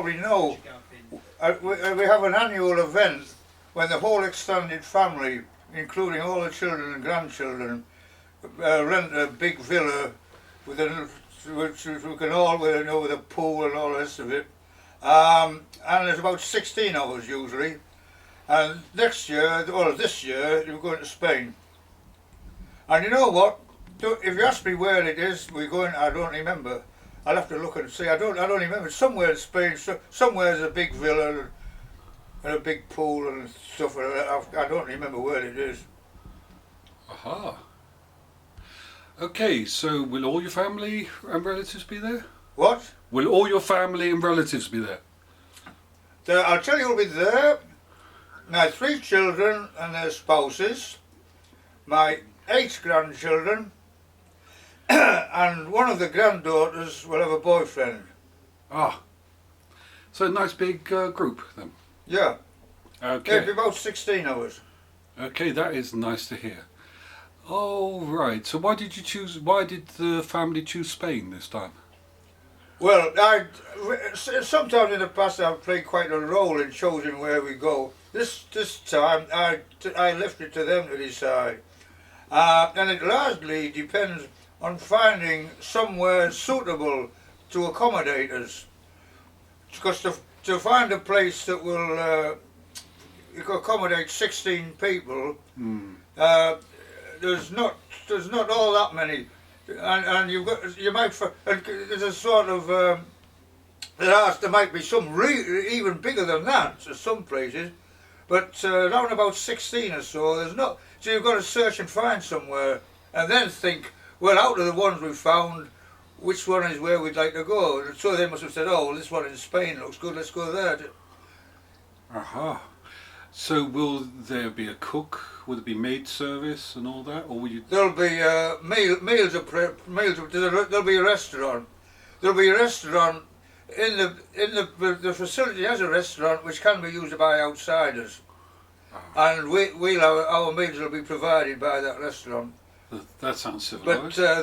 probably know, we have an annual event when the whole extended family, including all the children and grandchildren, rent a big villa with which we can all, with a pool and all the rest of it. And there's about 16 of us usually. And this year, we're going to Spain. And you know what? If you ask me where it is, we're going. I don't remember. I'll have to look and see. I don't remember. Somewhere in Spain. Somewhere there's a big villa and a big pool and stuff. I don't remember where it is. Aha. Okay, so will all your family and relatives be there? What? Will all your family and relatives be there? I'll tell you who'll be there. My 3 children and their spouses, my 8 grandchildren, and one of the granddaughters will have a boyfriend. Ah, so a nice big group then. Yeah. Okay. It'll be about 16 of us. Okay, that is nice to hear. Oh right. So why did the family choose Spain this time? Well, sometimes in the past I've played quite a role in choosing where we go. This time I left it to them to decide, and it largely depends on finding somewhere suitable to accommodate us. Because to find a place that will accommodate 16 people, there's not all that many. And there's a sort of there might be some even bigger than that at some places, but around about 16 or so there's not. So you've got to search and find somewhere, and then think, well, out of the ones we've found, which one is where we'd like to go? And so they must have said, oh, well, this one in Spain looks good, let's go there. Aha. So will there be a cook? Will there be maid service and all that, or will you? There'll be meals. There'll be a restaurant. There'll be a restaurant in the facility has a restaurant which can be used by outsiders, and our meals will be provided by that restaurant. That sounds civilised. But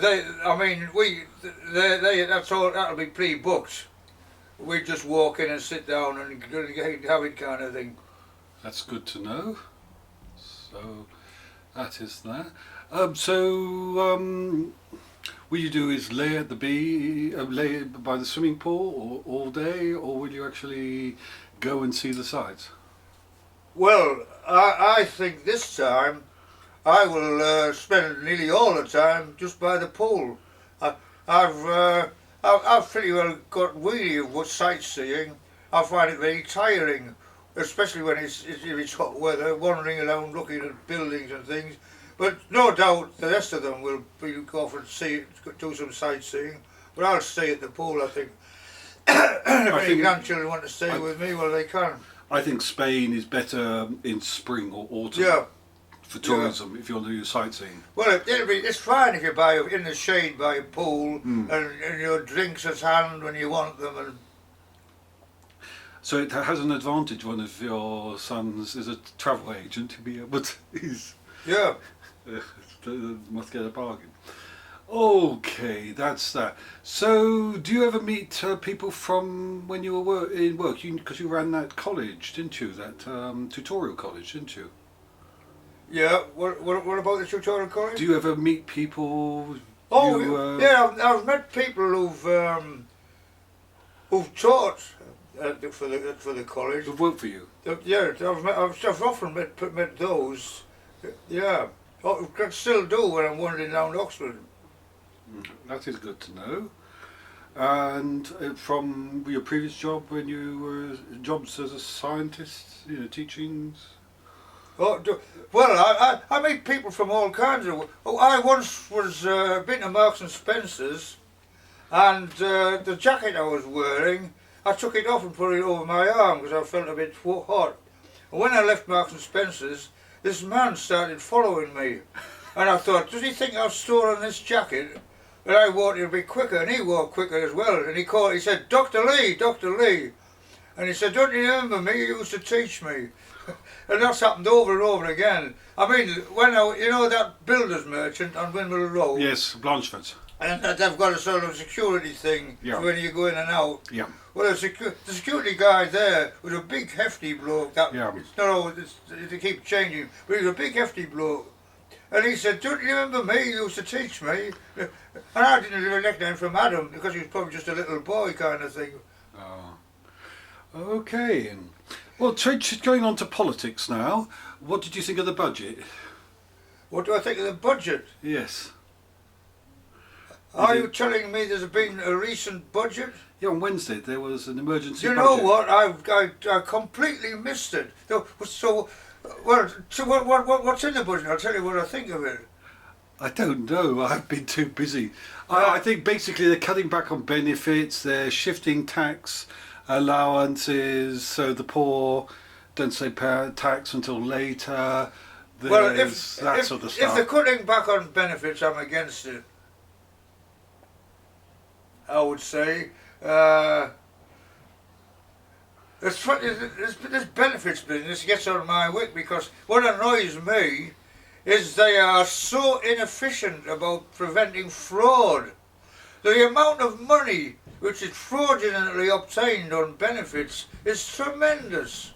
that's all. That'll be pre-booked. We just walk in and sit down and have it kind of thing. That's good to know. So that is that. Will you do is lay by the swimming pool all day, or will you actually go and see the sights? Well, I think this time I will spend nearly all the time just by the pool. I've pretty well got weary of what sightseeing. I find it very tiring, especially when it's hot weather, wandering around looking at buildings and things. But no doubt the rest of them will go off and do some sightseeing. But I'll stay at the pool, I think. If any grandchildren want to stay with me, well, they can. I think Spain is better in spring or autumn. Yeah. For tourism, if you want to do sightseeing. Well, it's fine if you buy in the shade by a pool and your drinks at hand when you want them. And so it has an advantage. One of your sons is a travel agent to be able to. Must get a bargain. Okay, that's that. So, do you ever meet people from when you were in work? Because you ran that college, didn't you? That tutorial college, didn't you? Yeah. What about the tutorial college? Do you ever meet people? Yeah. I've met people who've taught for the college. Who've worked for you? Yeah, I've often met those. Yeah. I still do when I'm wandering down Oxford. That is good to know. And from your previous job, when you were jobs as a scientist, teachings. Oh, well, I meet people from all kinds of. I once was been to Marks and Spencer's, and the jacket I was wearing, I took it off and put it over my arm because I felt a bit hot. And when I left Marks and Spencer's, this man started following me, and I thought, does he think I've stolen this jacket? And I walked a bit quicker, and he walked quicker as well. And he said, Dr. Lee, Dr. Lee. And he said, don't you remember me? You used to teach me. And that's happened over and over again. I mean, when that builder's merchant on Windmill Road. Yes, Blanchford. and that they've got a sort of security thing for when you go in and out. Yeah. Well, the security guy there was a big hefty bloke. That it's not always they keep changing, but he was a big hefty bloke. And he said, "Don't you remember me? You used to teach me." And I didn't have a nickname from Adam because he was probably just a little boy kind of thing. Oh. Okay. Well, going on to politics now. What did you think of the budget? What do I think of the budget? Yes. Are you telling me there's been a recent budget? Yeah, on Wednesday there was an emergency You budget. know what? I completely missed it. So what's in the budget? I'll tell you what I think of it. I don't know. I've been too busy. I think basically they're cutting back on benefits. They're shifting tax allowances so the poor don't pay tax until later. There's that sort of stuff. If they're cutting back on benefits, I'm against it. I would say. This benefits business gets on my wick because what annoys me is they are so inefficient about preventing fraud. The amount of money which is fraudulently obtained on benefits is tremendous.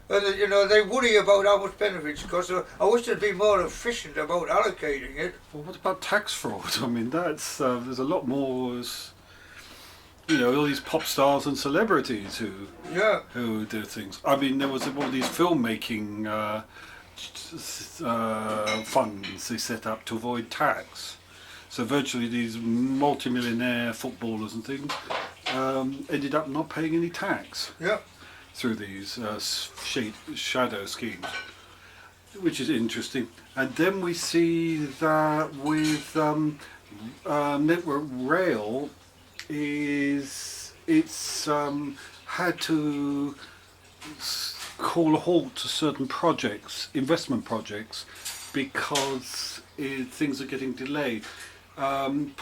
And you know, they worry about how much benefits cost. So I wish they'd be more efficient about allocating it. Well, what about tax fraud? I mean, that's there's a lot more. You know, all these pop stars and celebrities who do things. I mean, there was all these filmmaking funds they set up to avoid tax. So virtually these multi-millionaire footballers and things ended up not paying any tax through these shadow schemes, which is interesting. And then we see that with Network Rail, it's had to call a halt to certain projects, investment projects, because things are getting delayed. And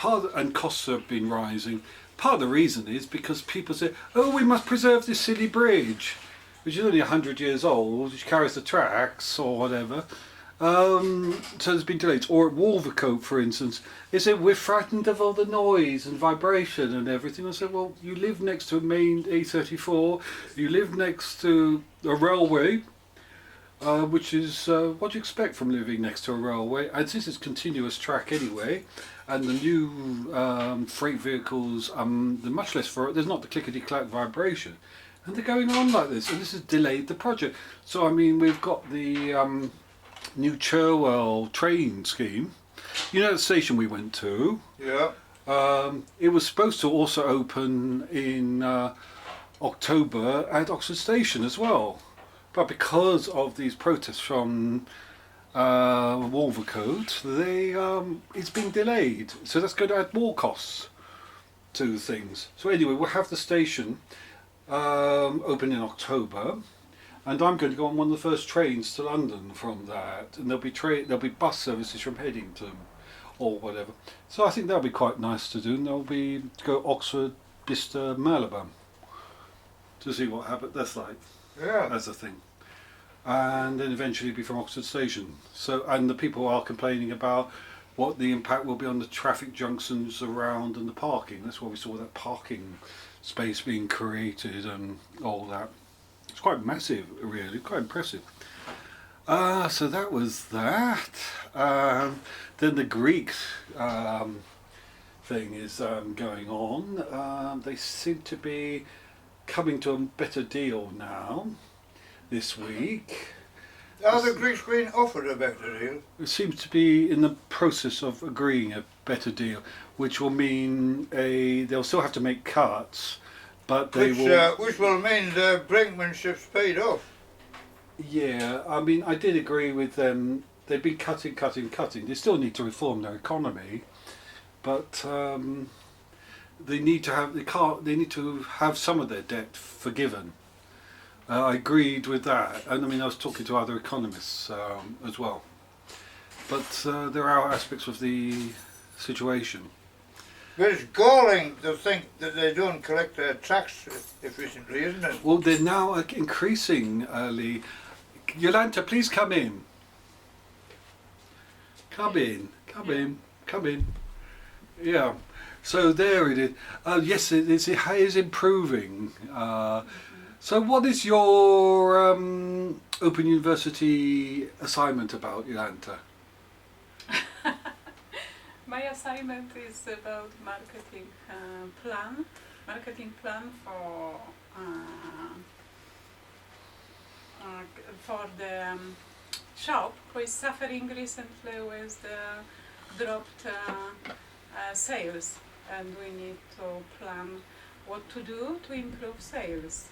costs have been rising. Part of the reason is because people say, "Oh, we must preserve this silly bridge, which is only 100 years old, which carries the tracks or whatever." So there's been delays. Or at Wolvercote, for instance, is it we're frightened of all the noise and vibration and everything. I said, well, you live next to a main A34, you live next to a railway, which is what do you expect from living next to a railway? And this is continuous track anyway, and the new freight vehicles, they're much less there's not the clickety-clack vibration. And they're going on like this, and this has delayed the project. So, I mean, we've got the new Cherwell train scheme. You know the station we went to? Yeah. It was supposed to also open in October at Oxford Station as well. But because of these protests from Wolvercote, it's been delayed. So that's going to add more costs to things. So anyway, we'll have the station open in October. And I'm going to go on one of the first trains to London from that, and there'll be bus services from Headington or whatever. So I think that'll be quite nice to do. And there'll be to go Oxford, Bicester, Marylebone to see what happens. That's like that's the thing. And then eventually be from Oxford Station. So and the people are complaining about what the impact will be on the traffic junctions around and the parking. That's why we saw that parking space being created and all that. It's quite massive, really, quite impressive. So that was that. Then the Greek thing is going on. They seem to be coming to a better deal now this week. Are the Greeks being offered a better deal? It seems to be in the process of agreeing a better deal, which will mean they'll still have to make cuts. But which will mean the brinkmanship's paid off. Yeah, I mean, I did agree with them. They've been cutting. They still need to reform their economy, but they need to have some of their debt forgiven. I agreed with that, and I mean, I was talking to other economists as well. But there are aspects of the situation. But it's galling to think that they don't collect their tax efficiently, isn't it? Well, they're now increasingly. Yolanta, please come in. Come in. Yeah. So there it is. Yes, it is improving. So what is your Open University assignment about, Jolanta? My assignment is about marketing plan for the shop who is suffering recently with the dropped sales, and we need to plan what to do to improve sales.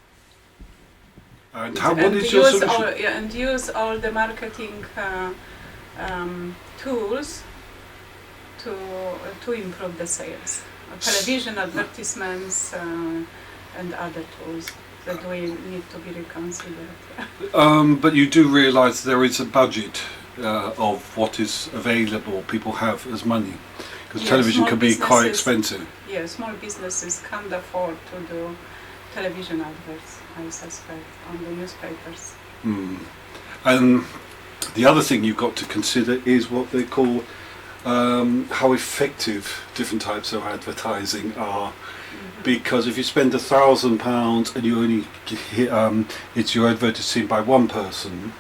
And what is your solution? And use all the marketing tools to improve the sales. Television advertisements and other tools that we need to be reconsidered. But you do realise there is a budget of what is available, people have as money, because television can be quite expensive. Yeah, small businesses can't afford to do television adverts, I suspect, on the newspapers. And the other thing you've got to consider is what they call how effective different types of advertising are. Because if you spend £1,000 and you only it's your advert is seen by one person,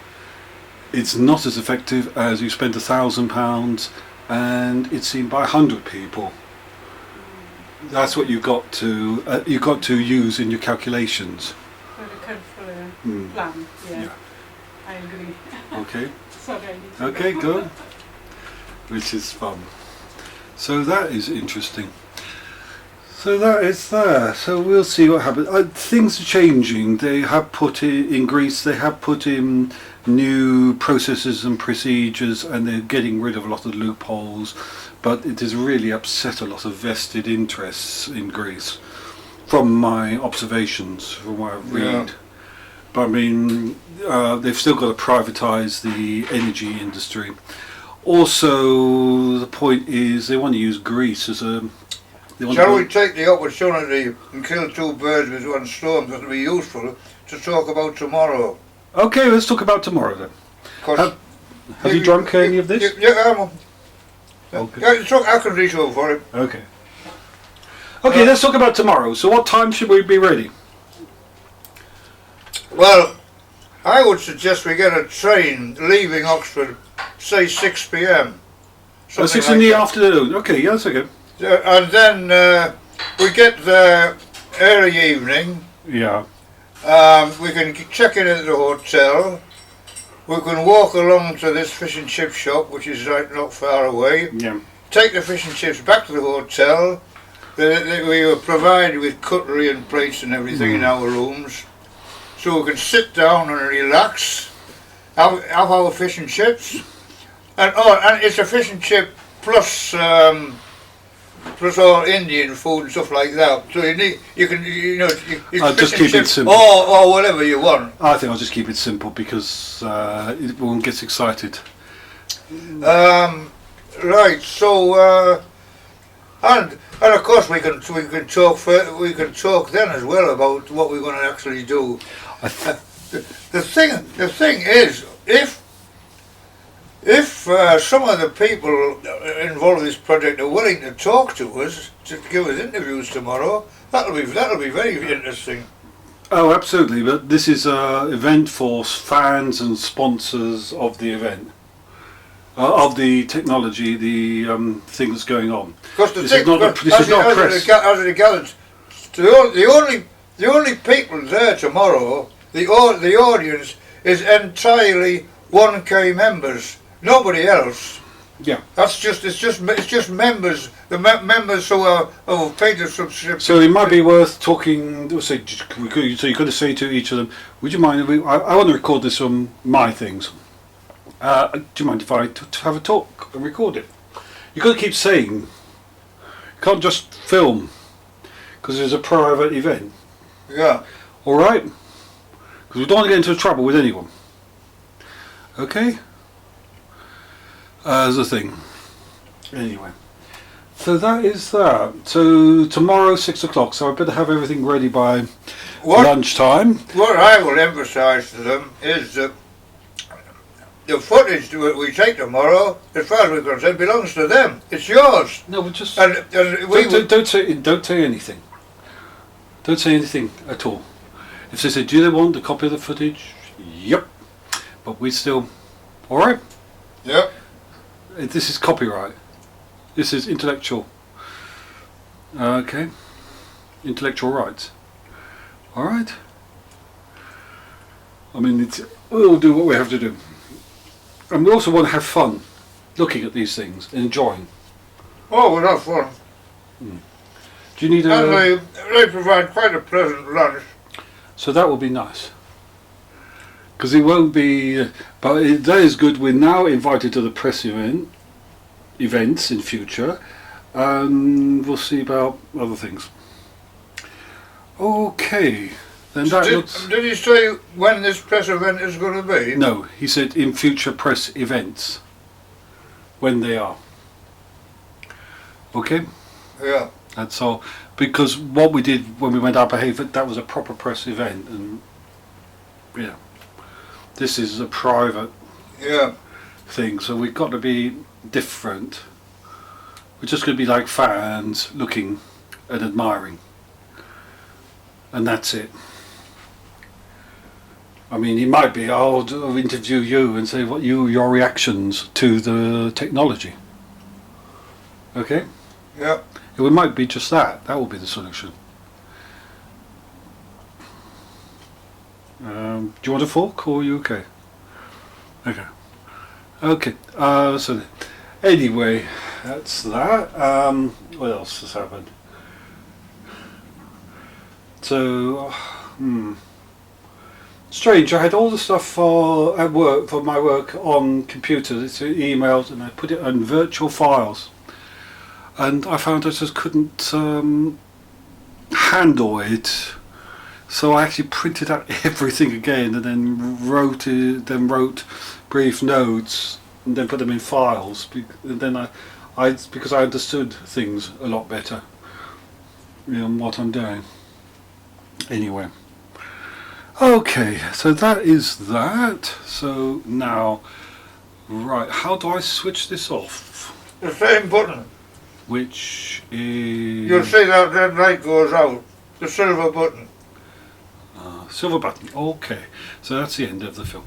it's not as effective as you spend £1,000 and it's seen by 100 people. That's what you've got to use in your calculations. Very careful plan. Yeah, I agree. Okay. Sorry. Okay, good. Which is fun. So that is interesting. So that is there. So we'll see what happens. Things are changing. They have put in Greece. They have put in new processes and procedures, and they're getting rid of a lot of loopholes. But it has really upset a lot of vested interests in Greece, from my observations, from what I read. Yeah. But I mean, they've still got to privatise the energy industry. Also, the point is they want to use Greece as a... Shall we take the opportunity and kill two birds with one stone that will be useful to talk about tomorrow? Okay, let's talk about tomorrow then. Have you drunk any of this? Yeah, Okay. I can reach over for it. Okay. Okay, let's talk about tomorrow. So what time should we be ready? Well, I would suggest we get a train leaving Oxford, say 6 p.m. 6 in the afternoon. Okay, yeah, that's okay. And then we get there early evening. Yeah. We can check in at the hotel. We can walk along to this fish and chip shop, which is right not far away. Yeah. Take the fish and chips back to the hotel. We were provided with cutlery and plates and everything in our rooms, so we can sit down and relax, have our fish and chips, and it's a fish and chip plus all Indian food and stuff like that. So I'll just keep it simple. Or whatever you want. I think I'll just keep it simple because everyone gets excited. Right. So and of course we can talk then as well about what we're going to actually do. The thing is, if some of the people involved in this project are willing to talk to us, to give us interviews tomorrow, that'll be very interesting. Oh, absolutely. But this is an event for fans and sponsors of the event, of the technology, the thing that's going on. Because this is not press. As regards, the only people there tomorrow, the audience is entirely 1K members. Nobody else. Yeah. It's just members. The members who have paid the subscription. So it might be worth talking. So you've got to say to each of them, "Would you mind? I want to record this on my things. Do you mind if I have a talk and record it?" You've got to keep saying. You can't just film because it's a private event. Yeah. All right. Because we don't want to get into trouble with anyone. Okay. As a thing. Anyway. So that is that. So tomorrow 6 o'clock. So I better have everything ready by lunchtime. What I will emphasise to them is that the footage that we take tomorrow, as far as we're concerned, belongs to them. It's yours. No, we just And we don't say anything. Don't say anything at all. If they say, do they want a copy of the footage? Yep. But we still, all right. Yep. This is copyright. This is intellectual. Okay. Intellectual rights. All right. I mean, we'll do what we have to do. And we also want to have fun looking at these things, enjoying. Oh, we'll have fun. Do you need a... And they provide quite a pleasant lunch. So that will be nice. Because it won't be... But that is good. We're now invited to the press events in future. And we'll see about other things. Okay. Then that looks... Did he say when this press event is going to be? No, he said in future press events. When they are. Okay? Yeah. That's all. Because what we did when we went up a Haven, that was a proper press event. And yeah. This is a private thing. So we've got to be different. We're just going to be like fans looking and admiring. And that's it. I mean, it might be, I'll interview you and say what your reactions to the technology. Okay? Yeah. It might be just that. That will be the solution. Do you want a fork or are you okay? Okay. Okay. So anyway, that's that. What else has happened? So, strange. I had all the stuff at work for my work on computers, it's emails, and I put it on virtual files. And I found I just couldn't handle it, so I actually printed out everything again, and then wrote brief notes, and then put them in files. And then because I understood things a lot better, what I'm doing. Anyway. Okay, so that is that. So now, right, how do I switch this off? The same button. Which is... You'll see that red light goes out. The silver button. Silver button. Okay, so that's the end of the film.